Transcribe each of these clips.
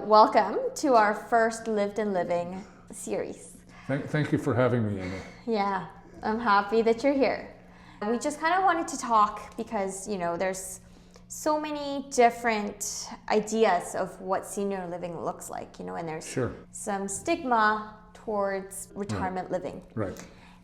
welcome to our first Lived and Living series. Thank you for having me, Amy. Yeah, I'm happy that you're here. We just kind of wanted to talk because, there's so many different ideas of what senior living looks like, and there's some stigma towards retirement living. Right.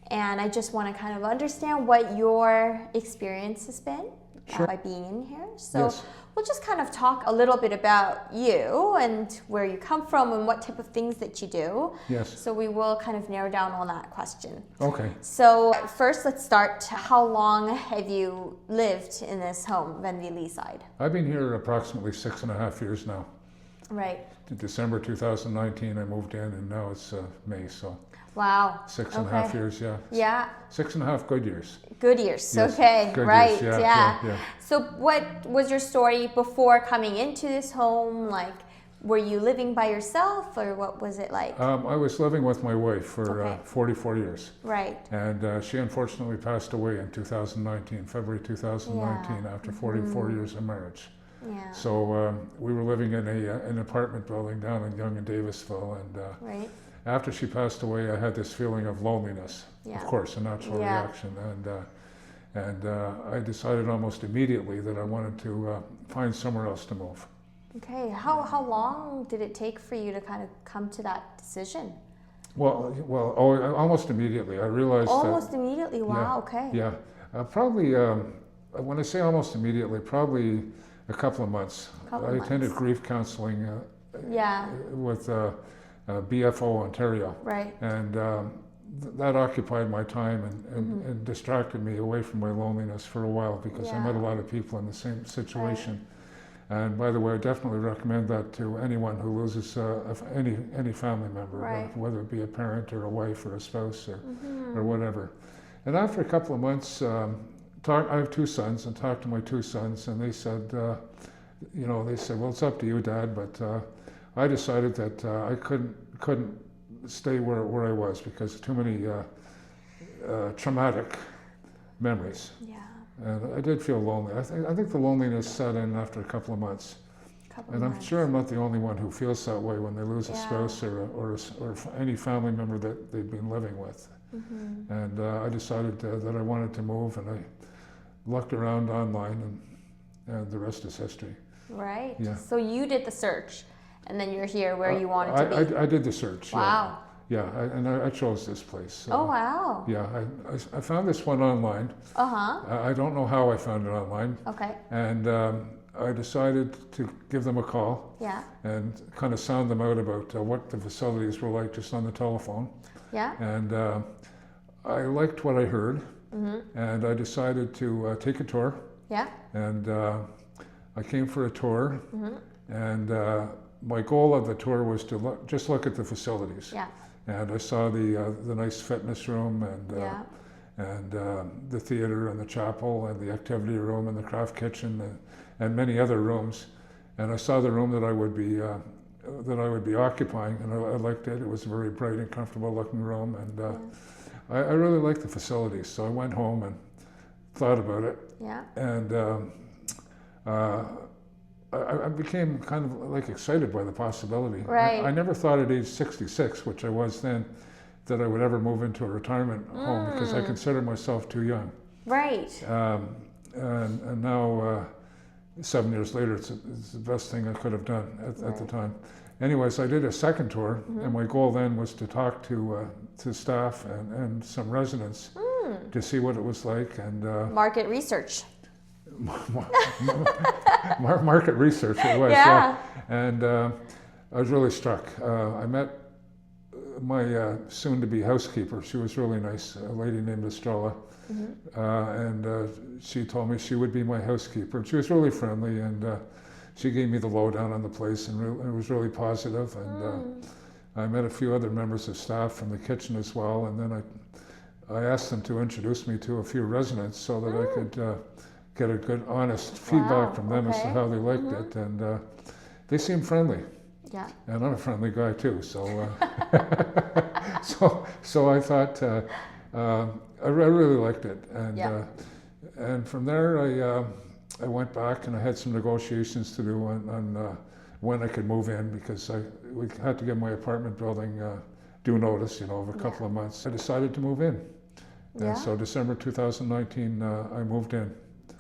And I just want to kind of understand what your experience has been by being in here. So we'll just kind of talk a little bit about you and where you come from and what type of things that you do. Yes. So we will kind of narrow down on that question. Okay. So first, let's start. How long have you lived in this home, Venvie Leaside? I've been here approximately 6.5 years now. Right. In December 2019, I moved in, and now it's May, so. Wow. 6.5 years, yeah. Yeah. 6.5 good years. Good years. Yes. Okay. Good right. Years. Yeah. So what was your story before coming into this home? Like, were you living by yourself, or what was it like? I was living with my wife for 44 years. Right. And she unfortunately passed away in 2019, February 2019, after 44 years of marriage. Yeah. So we were living in an apartment building down in Yonge and Davisville, and right. After she passed away, I had this feeling of loneliness. Of course, a natural reaction, and I decided almost immediately that I wanted to find somewhere else to move. Okay. How long did it take for you to kind of come to that decision? Well, almost immediately. I realized almost immediately. Wow. Okay. Yeah, probably. When I say almost immediately, probably a couple of months. I attended grief counseling. With BFO Ontario. Right. And that occupied my time and distracted me away from my loneliness for a while, because I met a lot of people in the same situation. Right. And by the way, I definitely recommend that to anyone who loses any family member, whether it be a parent or a wife or a spouse or whatever. And after a couple of months, I have 2 sons, and talked to my 2 sons, and they said, well, it's up to you, Dad, but I decided that I couldn't stay where I was, because too many traumatic memories. Yeah. And I did feel lonely. I think the loneliness set in after a couple of months. I'm sure I'm not the only one who feels that way when they lose a spouse or any family member that they've been living with. Mm-hmm. And I decided that I wanted to move, and I looked around online, and the rest is history. Right. Yeah. So you did the search, and then you're here where you wanted to be. I did the search. Wow. Yeah, and I chose this place. So, oh, wow. Yeah, I found this one online. Uh-huh. I don't know how I found it online. Okay. And I decided to give them a call. Yeah. And kind of sound them out about what the facilities were like just on the telephone. Yeah. And I liked what I heard. Mm-hmm. And I decided to take a tour. Yeah. And I came for a tour. Mm-hmm. And my goal of the tour was to just look at the facilities. Yeah. And I saw the nice fitness room and the theater and the chapel and the activity room and the craft kitchen and many other rooms. And I saw the room that I would be occupying, and I liked it. It was a very bright and comfortable looking room, and I really liked the facilities. So I went home and thought about it. Yeah. And I became kind of like excited by the possibility. Right. I never thought at age 66, which I was then, that I would ever move into a retirement home, because I considered myself too young. Right. And now, 7 years later, it's the best thing I could have done at the time. Anyways, I did a second tour, and my goal then was to talk to staff and some residents to see what it was like. And market research. Market research it was. Yeah. And I was really struck. I met my soon-to-be housekeeper. She was really nice, a lady named Estrella. Mm-hmm. And she told me she would be my housekeeper. And she was really friendly, and she gave me the lowdown on the place, and it was really positive. And I met a few other members of staff from the kitchen as well. And then I asked them to introduce me to a few residents so that I could get a good, honest feedback from them as to how they liked it, and they seemed friendly. Yeah. And I'm a friendly guy too, so so I thought I really liked it, and from there I went back and I had some negotiations to do on when I could move in, because we had to give my apartment building due notice, of a couple of months. I decided to move in. Yeah. And so December 2019, I moved in.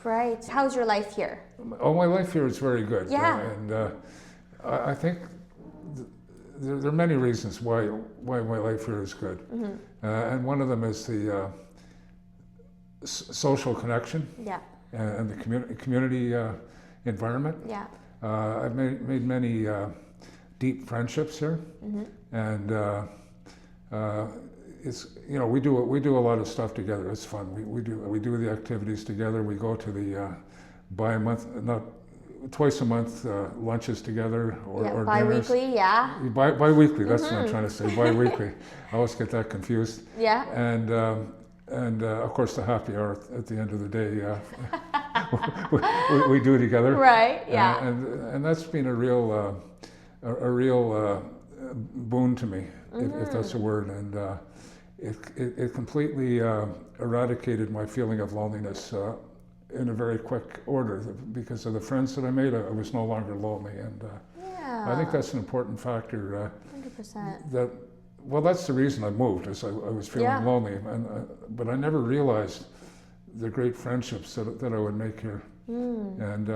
Right. How's your life here? Oh, my life here is very good. Yeah. And I think there are many reasons why my life here is good. And one of them is the social connection. Yeah. And the community environment. Yeah. I've made many deep friendships here, and it's we do a lot of stuff together. It's fun. We do the activities together. We go to the twice a month lunches together or bi-weekly. dinners. Yeah. Bi-weekly. That's what I'm trying to say. Bi-weekly. I always get that confused. Yeah. And of course the happy hour at the end of the day. we do together. Right. Yeah. And that's been a real boon to me, if that's a word. And it completely eradicated my feeling of loneliness in a very quick order, because of the friends that I made. I was no longer lonely, and I think that's an important factor. 100%. That's the reason I moved, is I was feeling lonely, but I never realized the great friendships that I would make here. And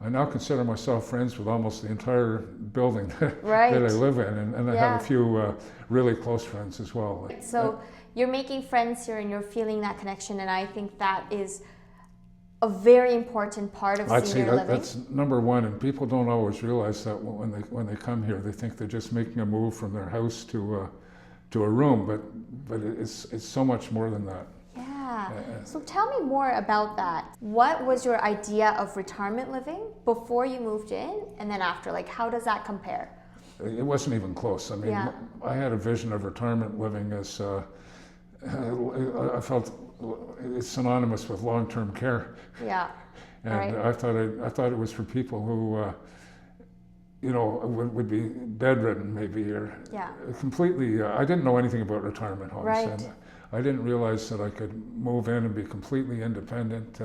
I now consider myself friends with almost the entire building that I live in, and I have a few really close friends as well. So you're making friends here and you're feeling that connection, and I think that is a very important part of senior living. That's number one, and people don't always realize that when they come here. They think they're just making a move from their house to a room, but it's so much more than that. Yeah. So tell me more about that. What was your idea of retirement living before you moved in, and then after? Like, how does that compare? It wasn't even close. I mean, I had a vision of retirement living as I felt it's synonymous with long-term care. Yeah. And I thought it was for people who would be bedridden, maybe, or completely. I didn't know anything about retirement homes. Right. And I didn't realize that I could move in and be completely independent.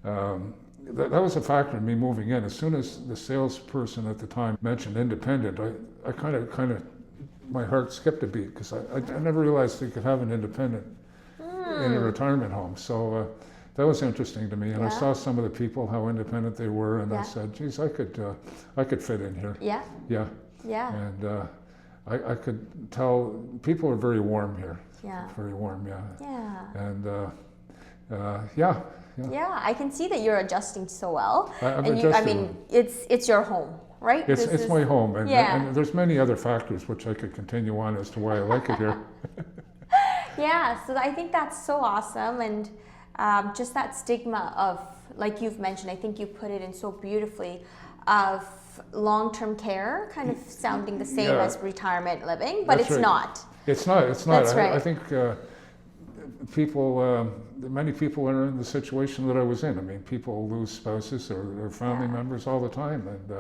That was a factor in me moving in. As soon as the salesperson at the time mentioned independent, I kind of my heart skipped a beat, because I never realized you could have an independent in a retirement home. So that was interesting to me, and I saw some of the people, how independent they were, and I said, geez, I could fit in here. Yeah. Yeah. Yeah. And I could tell people are very warm here. Yeah. Very warm. Yeah. Yeah. And yeah. Yeah, I can see that you're adjusting so well. I'm and adjusting. I mean, it's your home, right? It's my home, and there's many other factors which I could continue on as to why I like it here. Yeah, so I think that's so awesome, and just that stigma of, like you've mentioned, I think you put it in so beautifully, of long-term care kind of sounding the same as retirement living, but it's not. It's not. That's right. I think many people are in the situation that I was in. I mean, people lose spouses or their family members all the time, and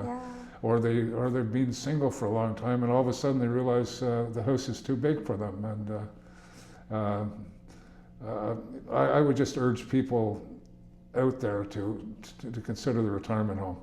or they've been single for a long time, and all of a sudden they realize the house is too big for them. And I would just urge people out there to consider the retirement home.